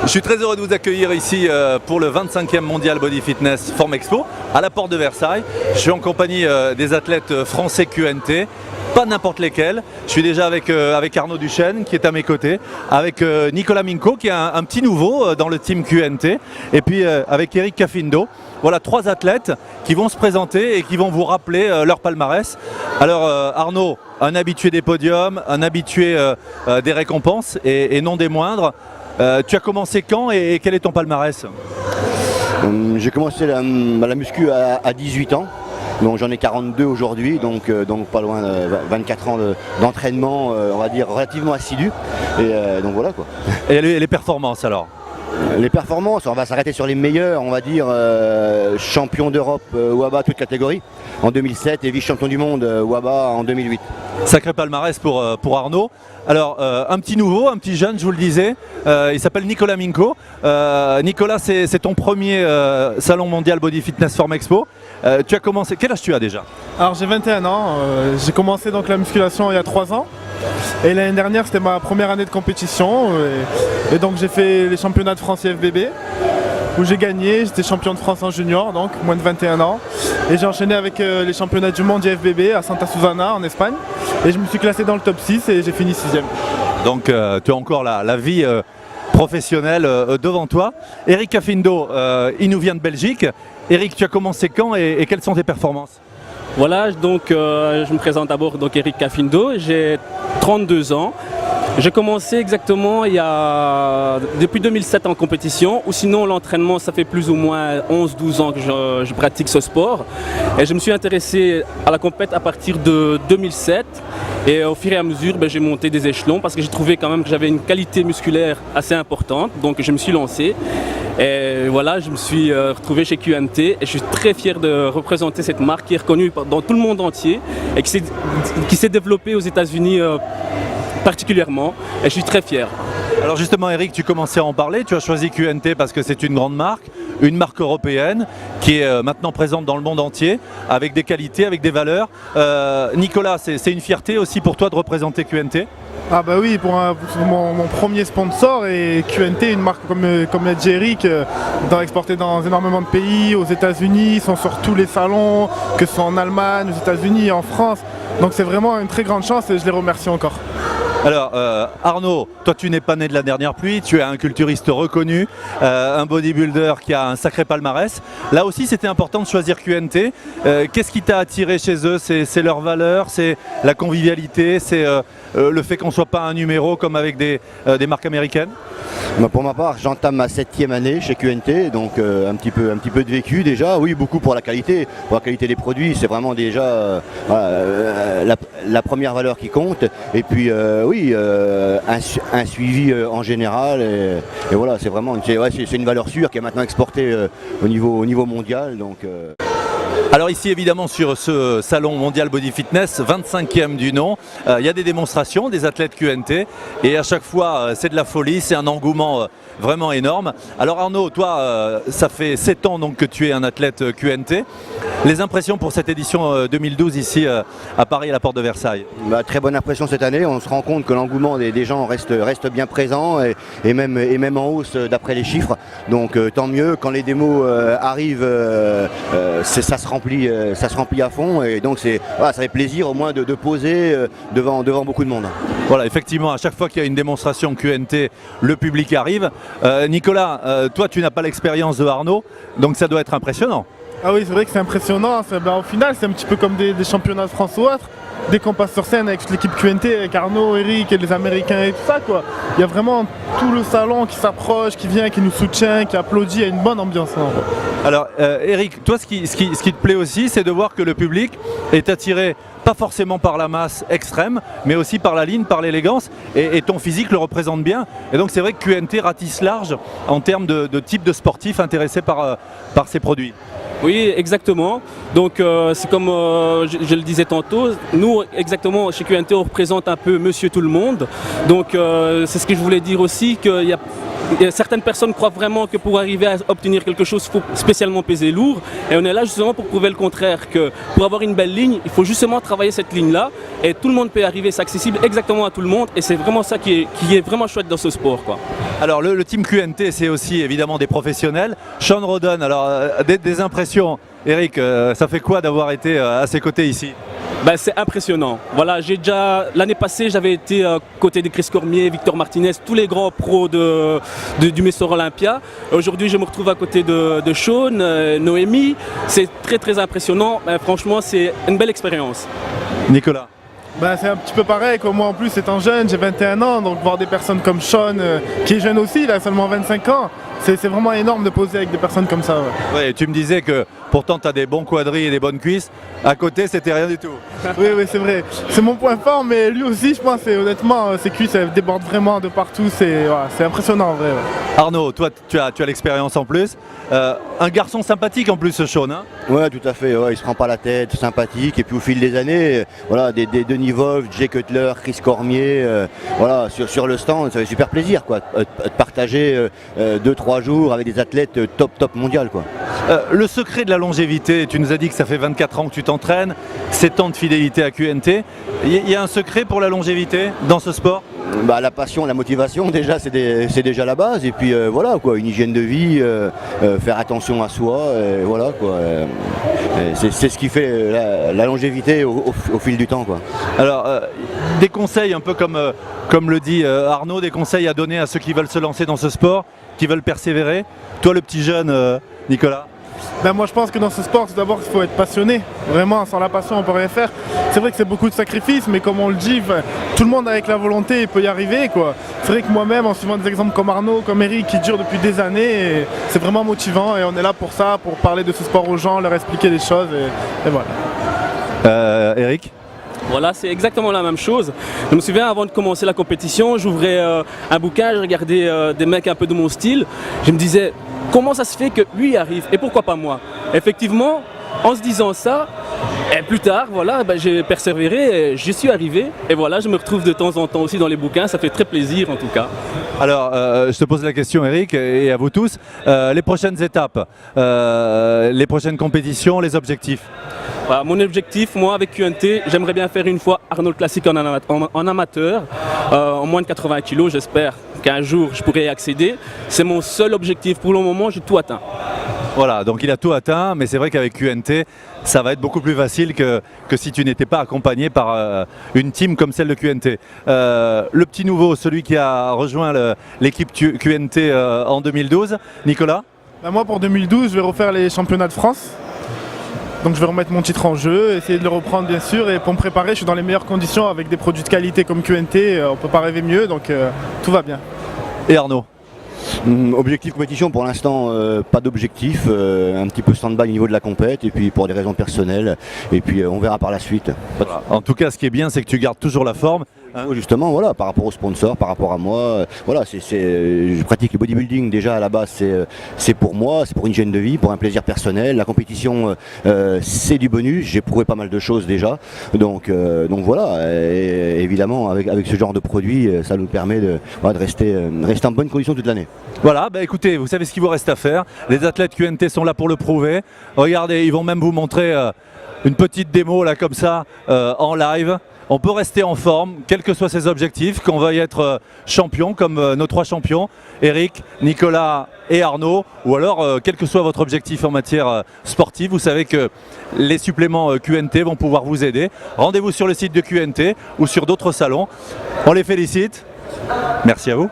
Je suis très heureux de vous accueillir ici pour le 25e Mondial Body Fitness Form Expo à la porte de Versailles. Je suis en compagnie des athlètes français QNT, pas n'importe lesquels. Je suis déjà avec Arnaud Duchesne qui est à mes côtés, avec Nicolas Minko qui est un petit nouveau dans le team QNT, et puis avec Eric Cafindo. Voilà 3 athlètes qui vont se présenter et qui vont vous rappeler leur palmarès. Alors Arnaud, un habitué des podiums, un habitué des récompenses et non des moindres. Tu as commencé quand et quel est ton palmarès? J'ai commencé la muscu à 18 ans. Donc j'en ai 42 aujourd'hui, donc pas loin de 24 ans d'entraînement, on va dire relativement assidu. Et donc voilà quoi. Et les performances alors? Les performances, on va s'arrêter sur les meilleurs, on va dire champion d'Europe WABA toute catégorie en 2007 et vice-champion du monde WABA en 2008. Sacré palmarès pour Arnaud. Alors un petit nouveau, un petit jeune, je vous le disais, il s'appelle Nicolas Minko. Nicolas, c'est ton premier salon mondial Body Fitness Form Expo. Tu as commencé, quel âge tu as déjà? Alors j'ai 21 ans, j'ai commencé donc la musculation il y a 3 ans. Et l'année dernière c'était ma première année de compétition et donc j'ai fait les championnats de France IFBB où j'ai gagné, j'étais champion de France en junior, donc moins de 21 ans. Et j'ai enchaîné avec les championnats du monde IFBB à Santa Susana en Espagne. Et je me suis classé dans le top 6 et j'ai fini 6e. Donc tu as encore la vie professionnelle devant toi. Eric Cafindo, il nous vient de Belgique. Eric, tu as commencé quand et quelles sont tes performances? Voilà, donc je me présente d'abord, donc Eric Cafindo, j'ai 32 ans. J'ai commencé exactement depuis 2007 en compétition, ou sinon l'entraînement, ça fait plus ou moins 11-12 ans que je pratique ce sport. Et je me suis intéressé à la compète à partir de 2007. Et au fur et à mesure, j'ai monté des échelons parce que j'ai trouvé quand même que j'avais une qualité musculaire assez importante. Donc je me suis lancé. Et voilà, je me suis retrouvé chez QNT et je suis très fier de représenter cette marque qui est reconnue dans tout le monde entier et qui s'est développée aux États-Unis particulièrement, et je suis très fier. Alors justement Eric, tu commençais à en parler, tu as choisi QNT parce que c'est une grande marque, une marque européenne qui est maintenant présente dans le monde entier, avec des qualités, avec des valeurs. Nicolas, c'est une fierté aussi pour toi de représenter QNT? Ah bah oui, pour mon premier sponsor, et QNT, une marque comme l'a dit Eric, exportée dans énormément de pays, aux États-Unis, ils sont sur tous les salons, que ce soit en Allemagne, aux États-Unis, en France. Donc c'est vraiment une très grande chance et je les remercie encore. Alors Arnaud, toi tu n'es pas né de la dernière pluie, tu es un culturiste reconnu, un bodybuilder qui a un sacré palmarès. Là aussi c'était important de choisir QNT. Qu'est-ce qui t'a attiré chez eux? C'est leurs valeurs, c'est la convivialité, c'est le fait qu'on ne soit pas un numéro comme avec des marques américaines? Pour ma part, j'entame ma 7e année chez QNT, donc un petit peu de vécu déjà. Oui, beaucoup pour la qualité des produits, c'est vraiment déjà la première valeur qui compte. Et puis oui, un suivi en général. Et voilà, c'est vraiment c'est une valeur sûre qui est maintenant exportée au niveau mondial. Donc, Alors ici évidemment sur ce salon mondial Body Fitness, 25e du nom, il y a des démonstrations des athlètes QNT et à chaque fois c'est de la folie, c'est un engouement vraiment énorme. Alors Arnaud, toi ça fait 7 ans donc que tu es un athlète QNT. Les impressions pour cette édition 2012 ici à Paris à la porte de Versailles? Très bonne impression cette année, on se rend compte que l'engouement des gens reste bien présent et même en hausse d'après les chiffres. Donc tant mieux, quand les démos arrivent, ça se remplit à fond et donc ça fait plaisir au moins de poser devant beaucoup de monde. Voilà, effectivement, à chaque fois qu'il y a une démonstration QNT, le public arrive. Nicolas, toi tu n'as pas l'expérience de Arnaud, donc ça doit être impressionnant. Ah oui, c'est vrai que c'est impressionnant. Au final, c'est un petit peu comme des championnats de France ou autre. Dès qu'on passe sur scène avec l'équipe QNT, avec Arnaud, Eric et les Américains et tout ça, quoi. Il y a vraiment tout le salon qui s'approche, qui vient, qui nous soutient, qui applaudit. Il y a une bonne ambiance. Alors, Eric, toi, ce qui te plaît aussi, c'est de voir que le public est attiré pas forcément par la masse extrême, mais aussi par la ligne, par l'élégance, et ton physique le représente bien. Et donc c'est vrai que QNT ratisse large en termes de type de sportif intéressé par ces produits. Oui, exactement. Donc c'est comme je le disais tantôt, nous exactement chez QNT on représente un peu Monsieur Tout le Monde. Donc c'est ce que je voulais dire aussi, qu'il y a certaines personnes croient vraiment que pour arriver à obtenir quelque chose, il faut spécialement peser lourd. Et on est là justement pour prouver le contraire, que pour avoir une belle ligne, il faut justement travailler cette ligne-là. Et tout le monde peut arriver, c'est accessible exactement à tout le monde. Et c'est vraiment ça qui est vraiment chouette dans ce sport, quoi. Alors le team QNT, c'est aussi évidemment des professionnels. Sean Roden, alors des impressions. Eric, ça fait quoi d'avoir été à ses côtés ici? Ben, c'est impressionnant. Voilà, l'année passée, j'avais été côté de Chris Cormier, Victor Martinez, tous les grands pros du Messor Olympia. Aujourd'hui, je me retrouve à côté de Sean, Noémie. C'est très très impressionnant. Ben, franchement, c'est une belle expérience. Nicolas? Bah, c'est un petit peu pareil, comme moi en plus étant jeune, j'ai 21 ans, donc voir des personnes comme Sean, qui est jeune aussi, il a seulement 25 ans, c'est vraiment énorme de poser avec des personnes comme ça. Ouais. Ouais, tu me disais que pourtant tu as des bons quadris et des bonnes cuisses, à côté c'était rien du tout. Oui, c'est vrai, c'est mon point fort, mais lui aussi je pense, honnêtement, ses cuisses elles débordent vraiment de partout, c'est impressionnant en vrai. Ouais. Arnaud, toi tu as l'expérience en plus, un garçon sympathique en plus ce Sean, hein? Ouais, tout à fait, ouais, il se prend pas la tête, sympathique, et puis au fil des années, voilà, des Denis Wolf, Jay Cutler, Chris Cormier, voilà, sur le stand, ça fait super plaisir quoi, de partager 2-3 jours avec des athlètes top mondial quoi. Le secret de la longévité, tu nous as dit que ça fait 24 ans que tu t'entraînes, 7 ans de fidélité à QNT, il y a un secret pour la longévité dans ce sport? Bah, la passion, la motivation déjà c'est déjà la base, et puis voilà quoi, une hygiène de vie, faire attention à soi, voilà quoi, c'est ce qui fait la longévité au fil du temps quoi. Alors des conseils un peu comme le dit Arnaud, des conseils à donner à ceux qui veulent se lancer dans ce sport, qui veulent persévérer. Toi le petit jeune Nicolas? Ben moi je pense que dans ce sport, tout d'abord il faut être passionné, vraiment sans la passion on peut rien faire. C'est vrai que c'est beaucoup de sacrifices, mais comme on le dit, tout le monde avec la volonté il peut y arriver quoi. C'est vrai que moi-même en suivant des exemples comme Arnaud, comme Eric qui durent depuis des années, c'est vraiment motivant et on est là pour ça, pour parler de ce sport aux gens, leur expliquer des choses et voilà. Eric? Voilà, c'est exactement la même chose. Je me souviens, avant de commencer la compétition, j'ouvrais un bouquin, je regardais des mecs un peu de mon style. Je me disais, comment ça se fait que lui y arrive et pourquoi pas moi? Effectivement, en se disant ça, et plus tard, voilà, j'ai persévéré, j'y suis arrivé. Et voilà, je me retrouve de temps en temps aussi dans les bouquins, ça fait très plaisir en tout cas. Alors, je te pose la question Eric et à vous tous, les prochaines étapes, les prochaines compétitions, les objectifs? Voilà, mon objectif, moi avec QNT, j'aimerais bien faire une fois Arnold Classic en amateur, en moins de 80 kg, j'espère qu'un jour je pourrai y accéder. C'est mon seul objectif, pour le moment j'ai tout atteint. Voilà, donc il a tout atteint, mais c'est vrai qu'avec QNT, ça va être beaucoup plus facile que si tu n'étais pas accompagné par une team comme celle de QNT. Le petit nouveau, celui qui a rejoint l'équipe QNT en 2012, Nicolas? Ben moi pour 2012, je vais refaire les championnats de France. Donc je vais remettre mon titre en jeu, essayer de le reprendre bien sûr, et pour me préparer, je suis dans les meilleures conditions avec des produits de qualité comme QNT, on peut pas rêver mieux, donc tout va bien. Et Arnaud? Objectif compétition pour l'instant, pas d'objectif, un petit peu stand-by au niveau de la compète, et puis pour des raisons personnelles, et puis on verra par la suite. Voilà. En tout cas, ce qui est bien, c'est que tu gardes toujours la forme. Justement, voilà, par rapport aux sponsors, par rapport à moi, voilà, je pratique le bodybuilding déjà à la base, c'est pour moi, c'est pour une hygiène de vie, pour un plaisir personnel. La compétition, c'est du bonus, j'ai prouvé pas mal de choses déjà, donc voilà, et évidemment avec ce genre de produit, ça nous permet de rester en bonne condition toute l'année. Voilà, bah écoutez, vous savez ce qu'il vous reste à faire. Les athlètes QNT sont là pour le prouver. Regardez, ils vont même vous montrer une petite démo là comme ça en live. On peut rester en forme, quels que soient ses objectifs, qu'on veuille être champion comme nos 3 champions, Eric, Nicolas et Arnaud, ou alors quel que soit votre objectif en matière sportive, vous savez que les suppléments QNT vont pouvoir vous aider. Rendez-vous sur le site de QNT ou sur d'autres salons. On les félicite. Merci à vous.